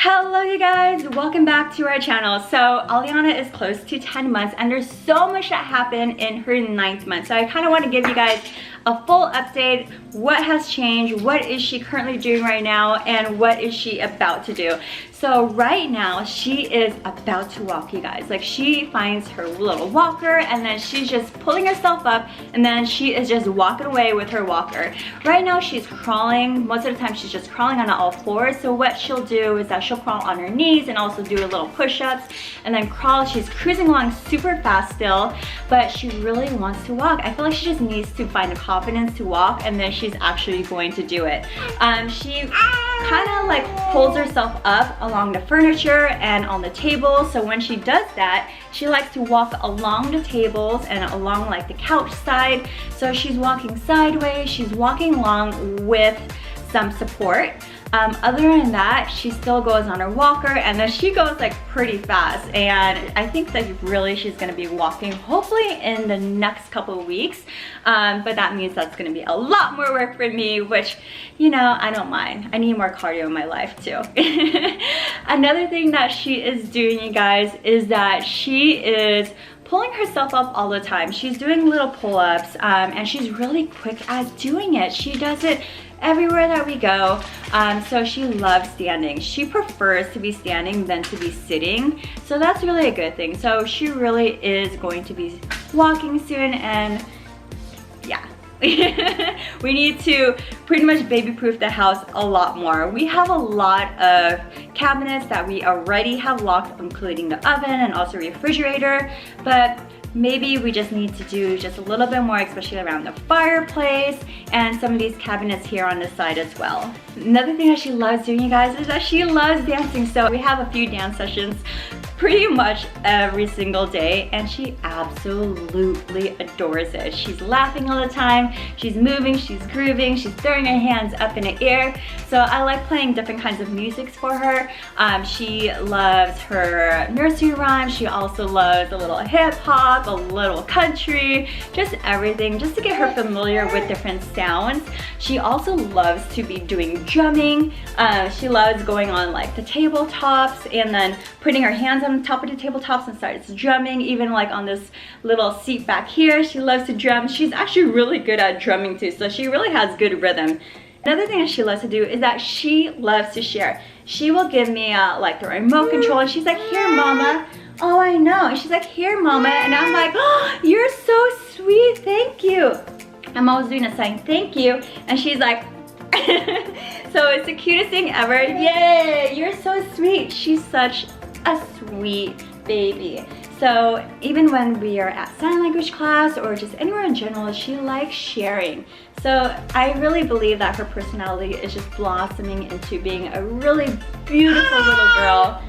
Hello you guys, welcome back to our channel. So Aliana is close to 10 months and there's so much that happened in her 9th month. So I kind of want to give you guys a full update. What has changed? What is she currently doing right now? And what is she about to do? So right now she is about to walk, you guys. Like, she finds her little walker and then she's just pulling herself up and then she is just walking away with her walker. Right now she's crawling. Most of the time she's just crawling on all fours. So what she'll do is that she'll crawl on her knees and also do a little push-ups and then crawl. She's cruising along super fast still, but she really wants to walk. I feel like she just needs to find the confidence to walk and then she's actually going to do it. She kind of like pulls herself up along the furniture and on the table. So when she does that, she likes to walk along the tables and along like the couch side. So she's walking sideways, she's walking along with some support. Other than that, she still goes on her walker and then she goes like pretty fast, and I think that really she's gonna be walking hopefully in the next couple of weeks, but that means that's gonna be a lot more work for me, which, you know, I don't mind. I need more cardio in my life too. Another thing that she is doing, you guys, is that she is pulling herself up all the time. She's doing little pull-ups and she's really quick at doing it. She does it everywhere that we go. So she loves standing. She prefers to be standing than to be sitting. So that's really a good thing. So she really is going to be walking soon, and yeah. We need to pretty much baby-proof the house a lot more. We have a lot of cabinets that we already have locked, including the oven and also refrigerator, but maybe we just need to do just a little bit more, especially around the fireplace and some of these cabinets here on the side as well. Another thing that she loves doing, you guys, is that she loves dancing. So we have a few dance sessions pretty much every single day and she absolutely adores it. She's laughing all the time, she's moving, she's grooving, she's throwing her hands up in the air. So I like playing different kinds of music for her. She loves her nursery rhymes. She also loves a little hip hop, a little country, just everything, just to get her familiar with different sounds. She also loves to be doing drumming. She loves going on like the tabletops and then putting her hands on top of the tabletops and starts drumming, even like on this little seat back here. She loves to drum. She's actually really good at drumming too, so she really has good rhythm. Another thing that she loves to do is that she loves to share. She will give me like the remote control and she's like, "Here, mama." "Oh, I know." And she's like, "Here, mama." And I'm like, "Oh, you're so sweet, thank you." I'm always doing a sign, "Thank you." And she's like, so it's the cutest thing ever. Yay, you're so sweet. She's such a sweet baby. So even when we are at sign language class or just anywhere in general, she likes sharing. So I really believe that her personality is just blossoming into being a really beautiful little girl.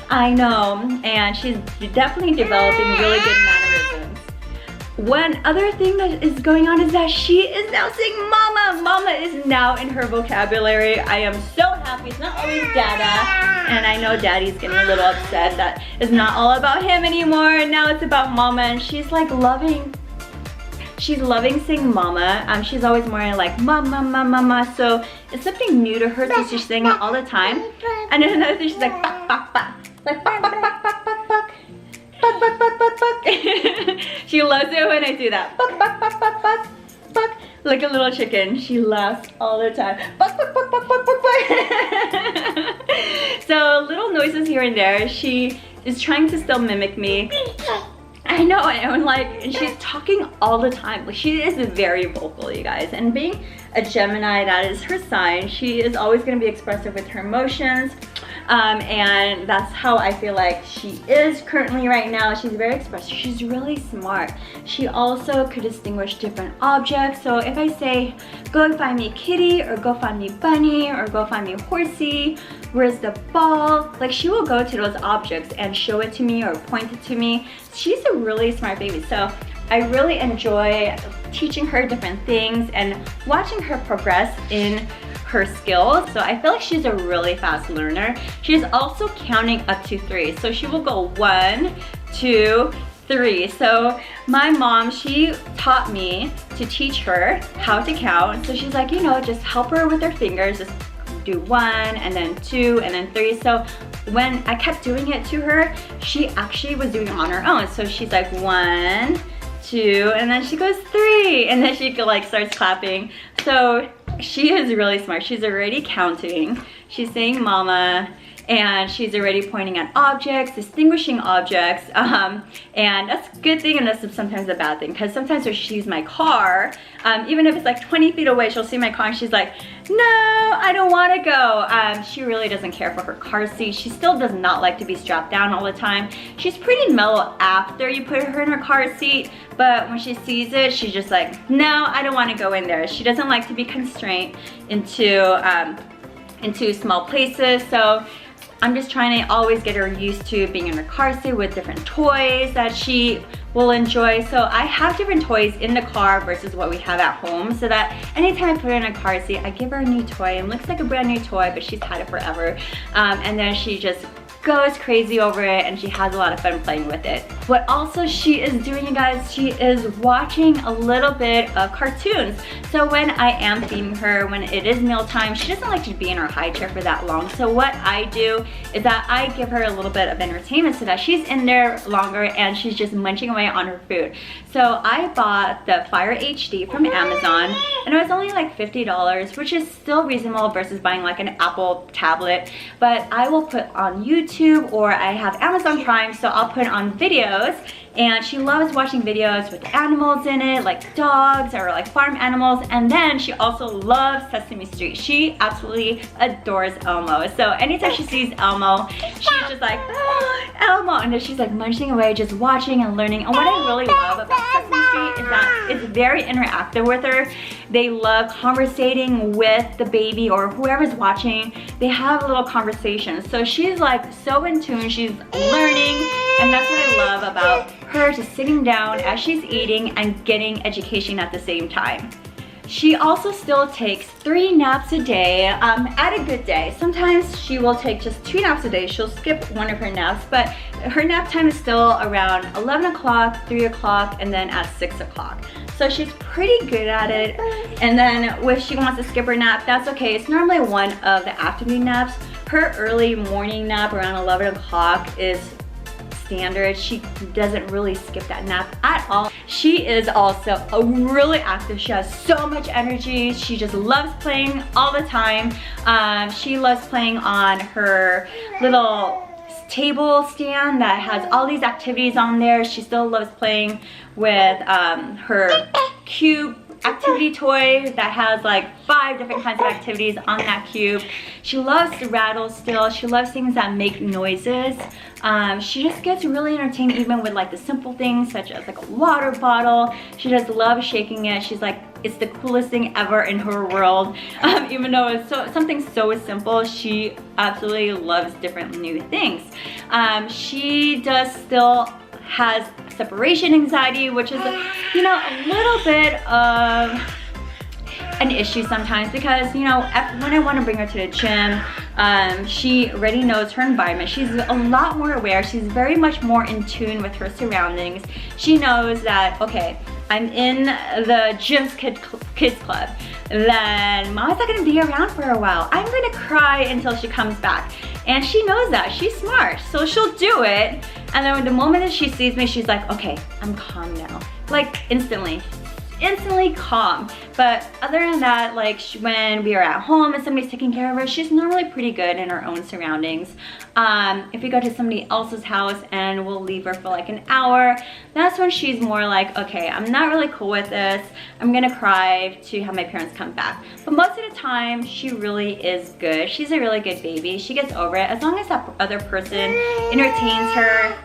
I know, and she's definitely developing really good mannerisms. One other thing that is going on is that she is now saying mama. Mama is now in her vocabulary. I am so happy. It's not always dada, and I know daddy's getting a little upset that it's not all about him anymore, and now it's about mama, and she's like loving saying mama. She's always more like mama, mama, mama, so it's something new to her, so she's saying it all the time. And then another thing, she's like bak, bak, bak. Like bak, bak, bak, bak, bak, bak. Buck, buck, buck, buck, buck. She loves it when I do that. Buck, buck, buck, buck, buck, buck. Like a little chicken. She laughs all the time. Buck, buck, buck, buck, buck, buck, buck. So little noises here and there. She is trying to still mimic me. I know, and she's talking all the time. Like, she is very vocal, you guys. And being a Gemini, that is her sign. She is always going to be expressive with her emotions. And that's how I feel like she is currently right now. She's very expressive. She's really smart. She also could distinguish different objects. So if I say, "Go find me a kitty," or "Go find me a bunny," or "Go find me a horsey," "Where's the ball?" Like, she will go to those objects and show it to me or point it to me. She's a really smart baby. So I really enjoy teaching her different things and watching her progress in her skills. So I feel like she's a really fast learner. She's also counting up to 3. So she will go 1, 2, 3. So my mom, she taught me to teach her how to count. So she's like, you know, just help her with her fingers, just do 1 and then 2 and then 3. So when I kept doing it to her, she actually was doing it on her own. So she's like 1, 2, and then she goes 3, and then she like starts clapping. So she is really smart. She's already counting. She's saying mama, and she's already pointing at objects, distinguishing objects, and that's a good thing and that's sometimes a bad thing, because sometimes when she sees my car, even if it's like 20 feet away, she'll see my car and she's like, no, I don't want to go. She really doesn't care for her car seat. She still does not like to be strapped down all the time. She's pretty mellow after you put her in her car seat, but when she sees it, she's just like, no, I don't want to go in there. She doesn't like to be constrained into small places. So I'm just trying to always get her used to being in her car seat with different toys that she will enjoy. So I have different toys in the car versus what we have at home, so that anytime I put her in a car seat, I give her a new toy, and it looks like a brand new toy, but she's had it forever. And then she just goes crazy over it, and she has a lot of fun playing with it. What also she is doing, you guys, she is watching a little bit of cartoons. So when I am feeding her, when it is mealtime, she doesn't like to be in her high chair for that long. So what I do is that I give her a little bit of entertainment so that she's in there longer and she's just munching away on her food. So I bought the Fire HD from Amazon, and it was only like $50, which is still reasonable versus buying like an Apple tablet. But I will put on YouTube, or I have Amazon Prime, so I'll put on videos, and she loves watching videos with animals in it, like dogs or like farm animals. And then she also loves Sesame Street. She absolutely adores Elmo. So anytime she sees Elmo, she's just like, oh, Elmo, and then she's like munching away, just watching and learning. And what I really love about Sesame Street is that it's very interactive with her. They love conversating with the baby or whoever's watching. They have a little conversation. So she's like so in tune, she's learning, and that's what I love about her, just sitting down as she's eating and getting education at the same time. She also still takes 3 naps a day at a good day. Sometimes she will take just 2 naps a day. She'll skip one of her naps, but her nap time is still around 11 o'clock, 3 o'clock, and then at 6 o'clock. So she's pretty good at it. And then if she wants to skip her nap, that's okay. It's normally one of the afternoon naps. Her early morning nap around 11 o'clock is standard. She doesn't really skip that nap at all. She is also really active. She has so much energy. She just loves playing all the time. She loves playing on her little table stand that has all these activities on there. She still loves playing with her cube activity toy that has like 5 different kinds of activities on that cube. She loves to rattle still. She loves things that make noises. She just gets really entertained even with like the simple things such as like a water bottle. She just loves shaking it. She's like, it's the coolest thing ever in her world. Even though it's something so simple, she absolutely loves different new things. She does still has separation anxiety, which is, you know, a little bit of an issue sometimes, because, you know, when I want to bring her to the gym, she already knows her environment. She's a lot more aware. She's very much more in tune with her surroundings. She knows that, okay, I'm in the gym's kids club, then mom's not gonna be around for a while. I'm gonna cry until she comes back. And she knows that. She's smart, so she'll do it. And then the moment that she sees me, she's like, okay, I'm calm now. Like instantly calm. But other than that, like when we are at home and somebody's taking care of her, she's normally pretty good in her own surroundings. If we go to somebody else's house and we'll leave her for like an hour, that's when she's more like, okay, I'm not really cool with this. I'm gonna cry to have my parents come back. But most of the time, she really is good. She's a really good baby. She gets over it as long as that other person entertains her.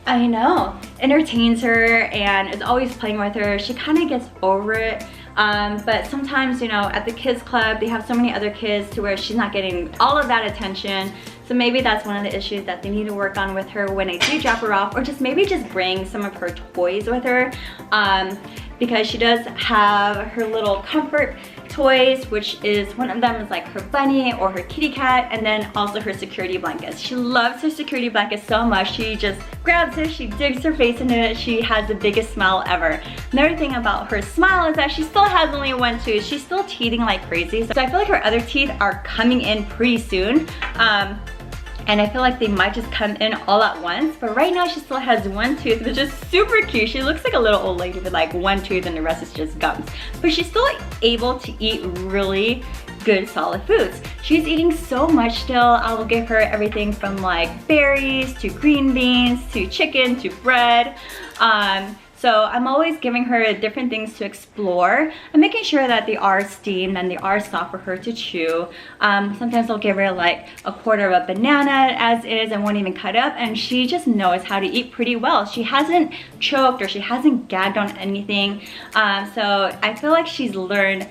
I know, entertains her and is always playing with her. She kind of gets over it. But sometimes, you know, at the kids club, they have so many other kids to where she's not getting all of that attention. So maybe that's one of the issues that they need to work on with her when they do drop her off, or just maybe just bring some of her toys with her, because she does have her little comfort toys, which is one of them is like her bunny or her kitty cat, and then also her security blankets. She loves her security blanket so much. She just grabs it, she digs her face into it. She has the biggest smile ever. Another thing about her smile is that she still has only one tooth. She's still teething like crazy. So I feel like her other teeth are coming in pretty soon. And I feel like they might just come in all at once. But right now she still has one tooth, which is super cute. She looks like a little old lady with like one tooth and the rest is just gums. But she's still able to eat really good solid foods. She's eating so much still. I will give her everything from like berries to green beans to chicken to bread. So I'm always giving her different things to explore. I'm making sure that they are steamed and they are soft for her to chew. Sometimes I'll give her like a quarter of a banana as is and won't even cut it up, and she just knows how to eat pretty well. She hasn't choked or she hasn't gagged on anything. So I feel like she's learned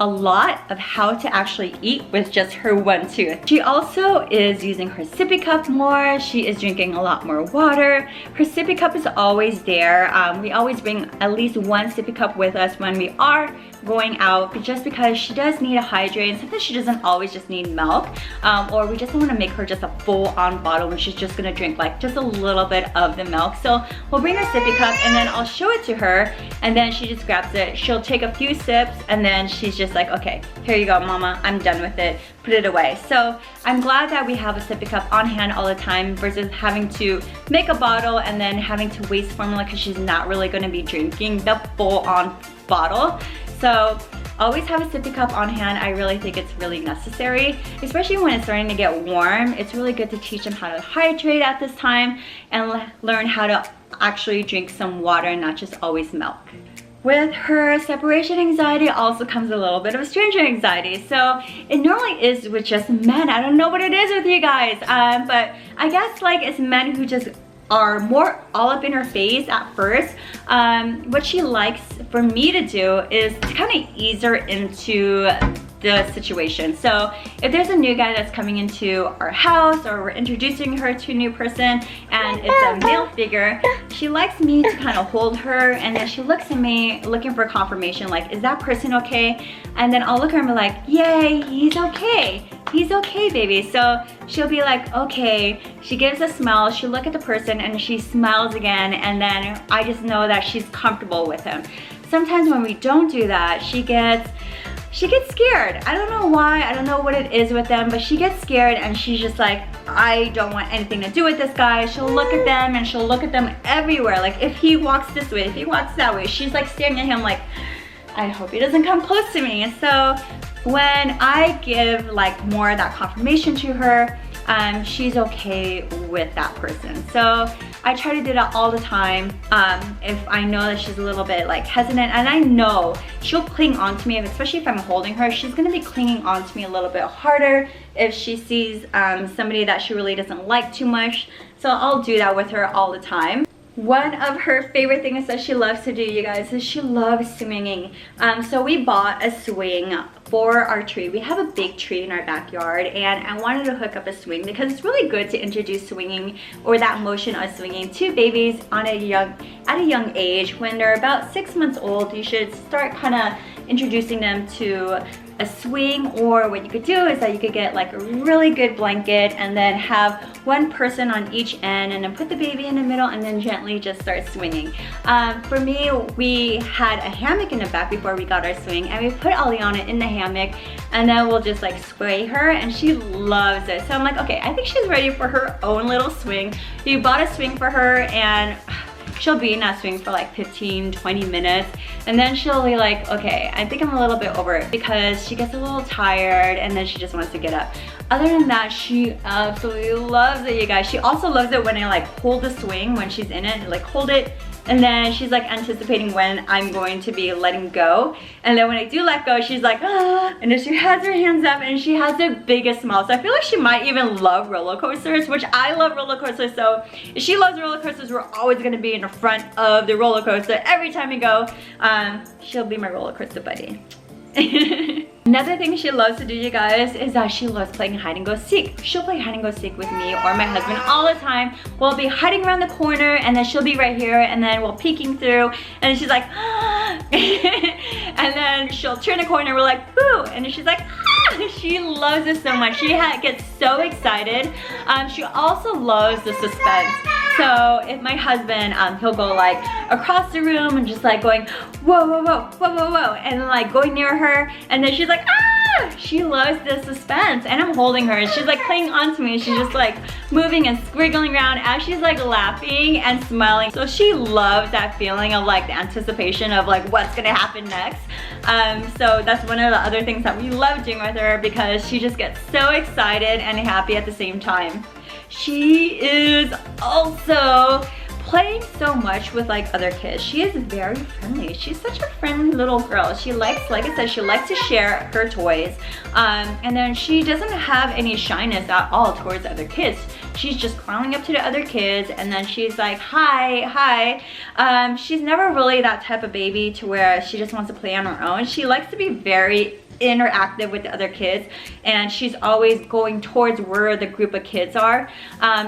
a lot of how to actually eat with just her one tooth. She also is using her sippy cup more. She is drinking a lot more water. Her sippy cup is always there. We always bring at least one sippy cup with us when we are going out, just because she does need to hydrate, and sometimes she doesn't always just need milk, or we just don't want to make her just a full-on bottle when she's just gonna drink like just a little bit of the milk. So we'll bring her sippy cup and then I'll show it to her, and then she just grabs it. She'll take a few sips and then she's just like, okay, here you go, mama, I'm done with it, put it away. So I'm glad that we have a sippy cup on hand all the time versus having to make a bottle and then having to waste formula because she's not really going to be drinking the full-on bottle. So always have a sippy cup on hand. I really think it's really necessary, especially when it's starting to get warm. It's really good to teach them how to hydrate at this time and learn how to actually drink some water and not just always milk. With her separation anxiety also comes a little bit of stranger anxiety. So it normally is with just men. I don't know what it is with you guys, but I guess like it's men who just are more all up in her face at first. What she likes for me to do is to kind of ease her into the situation. So if there's a new guy that's coming into our house or we're introducing her to a new person and it's a male figure, she likes me to kind of hold her, and then she looks at me looking for confirmation, like, is that person okay? And then I'll look at her and be like, yay, he's okay. He's okay, baby. So she'll be like, okay. She gives a smile, she'll look at the person and she smiles again, and then I just know that she's comfortable with him. Sometimes when we don't do that, she gets scared. I don't know why, I don't know what it is with them, but she gets scared and she's just like, I don't want anything to do with this guy. She'll look at them and she'll look at them everywhere. Like if he walks this way, if he walks that way, she's like staring at him like, I hope he doesn't come close to me. So when I give like more of that confirmation to her, she's okay with that person. So I try to do that all the time. If I know that she's a little bit like hesitant, and I know she'll cling on to me, especially if I'm holding her, she's gonna be clinging on to me a little bit harder if she sees somebody that she really doesn't like too much. So I'll do that with her all the time. One of her favorite things that she loves to do, you guys, is she loves swinging. So we bought a swing for our tree. We have a big tree in our backyard, and I wanted to hook up a swing because it's really good to introduce swinging, or that motion of swinging, to babies at a young age. When they're about 6 months old, you should start kind of introducing them to a swing. Or what you could do is that you could get like a really good blanket and then have one person on each end and then put the baby in the middle and then gently just start swinging. For me, we had a hammock in the back before we got our swing, and we put Aliana in the hammock and then we'll just like sway her, and she loves it. So I'm like, okay, I think she's ready for her own little swing. We bought a swing for her, and she'll be in that swing for like 15-20 minutes, and then she'll be like, okay, I think I'm a little bit over it, because she gets a little tired and then she just wants to get up. Other than that, she absolutely loves it, you guys. She also loves it when I like hold the swing when she's in it, like hold it, and then she's like anticipating when I'm going to be letting go. And then when I do let go, she's like, ah, and then she has her hands up and she has the biggest smile. So I feel like she might even love roller coasters, which I love roller coasters. So if she loves roller coasters, we're always gonna be in the front of the roller coaster every time we go. She'll be my roller coaster buddy. Another thing she loves to do, you guys, is that she loves playing hide and go seek. She'll play hide and go seek with me or my husband all the time. We'll be hiding around the corner and then she'll be right here and then we'll peeking through and then she's like, ah! And then she'll turn the corner, we're like, boo! And then she's like, ah! She loves it so much. She gets so excited. She also loves the suspense. So if my husband, he'll go like across the room and just like going, whoa, whoa, whoa, whoa, whoa, whoa, and then like going near her, and then she's like, ah! She loves the suspense, and I'm holding her, and she's like playing onto me, and she's just like moving and squiggling around as she's like laughing and smiling. So she loves that feeling of like the anticipation of like what's gonna happen next. So that's one of the other things that we love doing with her because she just gets so excited and happy at the same time. She is also playing so much with like other kids. She is very friendly. She's such a friendly little girl. She likes, like I said, she likes to share her toys. And then she doesn't have any shyness at all towards other kids. She's just crawling up to the other kids and then she's like, hi, hi. She's never really that type of baby to where she just wants to play on her own. She likes to be very interactive with the other kids and she's always going towards where the group of kids are.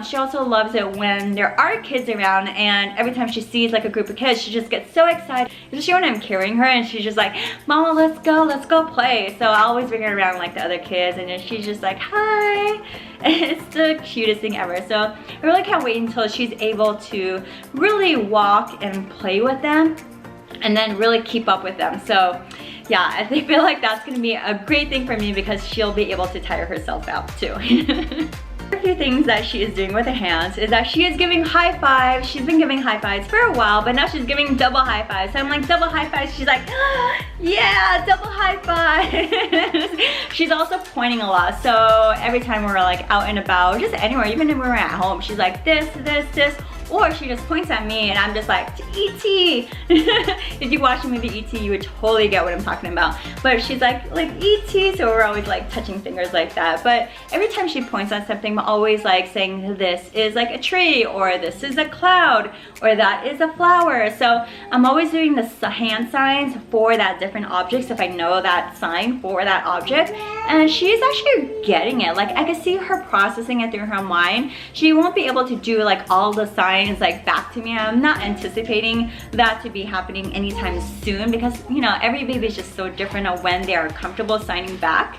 She also loves it when there are kids around and every time she sees like a group of kids she just gets so excited, especially when I'm carrying her and she's just like, mama, let's go play. So I always bring her around like the other kids and then she's just like, hi. It's the cutest thing ever. So I really can't wait until she's able to really walk and play with them and then really keep up with them. So yeah, I feel like that's gonna be a great thing for me because she'll be able to tire herself out too. A few things that she is doing with her hands is that she is giving high fives. She's been giving high fives for a while, but now she's giving double high fives. So I'm like, double high fives. She's like, yeah, double high fives. She's also pointing a lot. So every time we're like out and about, or just anywhere, even if we're at home, she's like this, this, this. Or she just points at me and I'm just like, E.T. If you watch the movie E.T., you would totally get what I'm talking about. But she's like E.T., so we're always like touching fingers like that. But every time she points at something, I'm always like saying this is like a tree, or this is a cloud, or that is a flower. So I'm always doing the hand signs for that different objects if I know that sign for that object. And she's actually getting it. Like I can see her processing it through her mind. She won't be able to do like all the signs like back to me. I'm not anticipating that to be happening anytime soon because you know every baby is just so different of when they are comfortable signing back.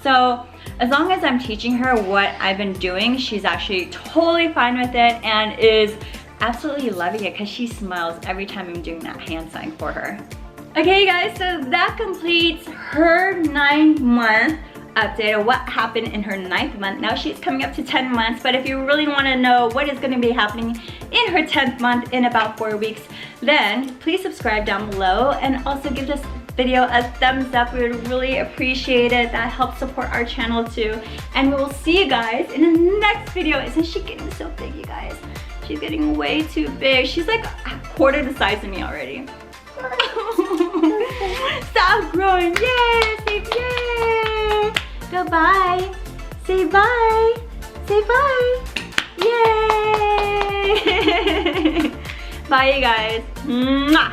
So as long as I'm teaching her what I've been doing, she's actually totally fine with it and is absolutely loving it because she smiles every time I'm doing that hand sign for her. Okay guys, so that completes her 9th month update of what happened in her 9th month. Now she's coming up to 10 months, but if you really want to know what is going to be happening in her 10th month in about 4 weeks, then please subscribe down below and also give this video a thumbs up. We would really appreciate it. That helps support our channel too. And we will see you guys in the next video. Isn't she getting so big, you guys? She's getting way too big. She's like a quarter the size of me already. Stop growing. Yay! Say yay! Goodbye. Say bye. Say bye. Yay! Bye, you guys. Mwah.